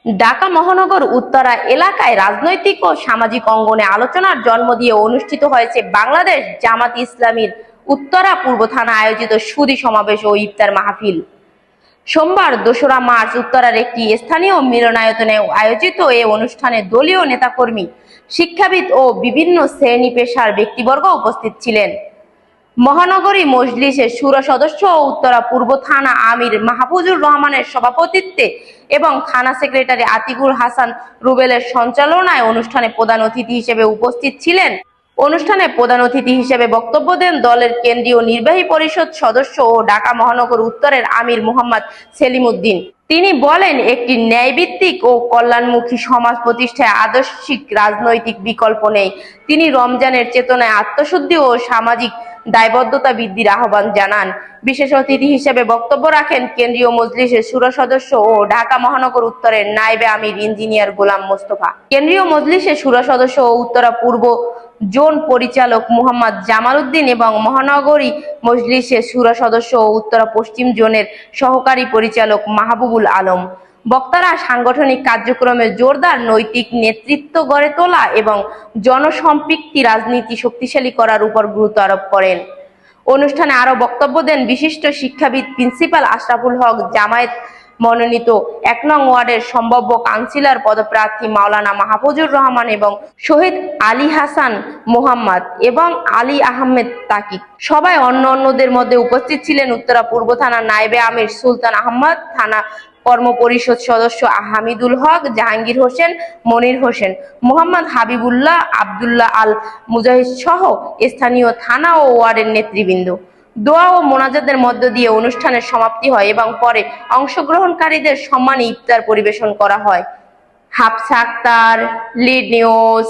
ঢাকা মহানগর উত্তরা এলাকায় রাজনৈতিক ও সামাজিক অঙ্গনে আলোচনার জন্ম দিয়ে অনুষ্ঠিত হয়েছে বাংলাদেশ জামাত ইসলামীর উত্তরা পূর্ব থানা আয়োজিত সুধী সমাবেশ ও ইফতার মাহফিল। সোমবার ২রা মার্চ উত্তরার একটি স্থানীয় মিলনায়তনে আয়োজিত এ অনুষ্ঠানে দলীয় নেতাকর্মী, শিক্ষাবিদ ও বিভিন্ন শ্রেণী পেশার ব্যক্তিবর্গ উপস্থিত ছিলেন। মহানগরী মজলিসের শুরা সদস্য ও উত্তরা পূর্ব থানা আমির মাহফুজুর রহমানের সভাপতিত্বে এবং থানা সেক্রেটারি আতিকুল হাসান রুবেলের সঞ্চালনায় অনুষ্ঠানে প্রধান অতিথি হিসেবে উপস্থিত ছিলেন। অনুষ্ঠানে প্রধান অতিথি হিসেবে বক্তব্য দেন দলের কেন্দ্রীয় নির্বাহী পরিষদ সদস্য ও ঢাকা মহানগর উত্তরের আমির মোহাম্মদ সেলিম উদ্দিন। তিনি বলেন, একটি ন্যায়ভিত্তিক ও কল্যাণমুখী সমাজ প্রতিষ্ঠায় আদর্শিক রাজনৈতিক বিকল্প নেই। তিনি রমজানের চেতনায় আত্মশুদ্ধি ও সামাজিক দায়বদ্ধতা বৃদ্ধির আহ্বান জানান। বিশেষ অতিথি হিসেবে বক্তব্য রাখেন কেন্দ্রীয় মজলিসের শুরা সদস্য ও ঢাকা মহানগর উত্তরের নায়েবে আমির ইঞ্জিনিয়ার গোলাম মোস্তফা, কেন্দ্রীয় মজলিসের শুরা সদস্য ও উত্তরা পূর্ব জোন পরিচালক মোহাম্মদ জামাল উদ্দিন এবং মহানগরী মজলিসের শুরা সদস্য ও উত্তরা পশ্চিম জোনের সহকারী পরিচালক মাহবুবুল আলম। বক্তারা সাংগঠনিক কার্যক্রমে জোরদার নৈতিক নেতৃত্ব গড়ে তোলা এবং জনসম্পৃক্তি রাজনীতি শক্তিশালী করার উপর গুরুত্ব আরোপ করেন। অনুষ্ঠানে আরো বক্তব্য দেন বিশিষ্ট শিক্ষাবিদ প্রিন্সিপাল আশরাফুল হক, জামায়াত মনোনীত ১ নং ওয়ার্ডের সম্ভাব্য কাউন্সিলর পদপ্রার্থী মাওলানা মাহফুজুর রহমান এবং শহীদ আলী হাসান মোহাম্মদ এবং আলী আহমেদ তাকিক। সভায় অন্যদের মধ্যে উপস্থিত ছিলেন উত্তরা পূর্ব থানার নায়েবে আমির সুলতান আহমদ, থানা কর্মপরিষদ সদস্য হামিদুল হক, জাহাঙ্গীর হোসেন, মনির হোসেন, মোহাম্মদ হাবিবুল্লাহ, আব্দুল্লাহ আল মুজাহিদ সহ স্থানীয় থানা ও ওয়ার্ডের নেতৃবৃন্দ। দোয়া ও মোনাজাতের মধ্য দিয়ে অনুষ্ঠানের সমাপ্তি হয় এবং পরে অংশগ্রহণকারীদের সম্মানে ইফতার পরিবেশন করা হয়। Hafsa Akter, lead news.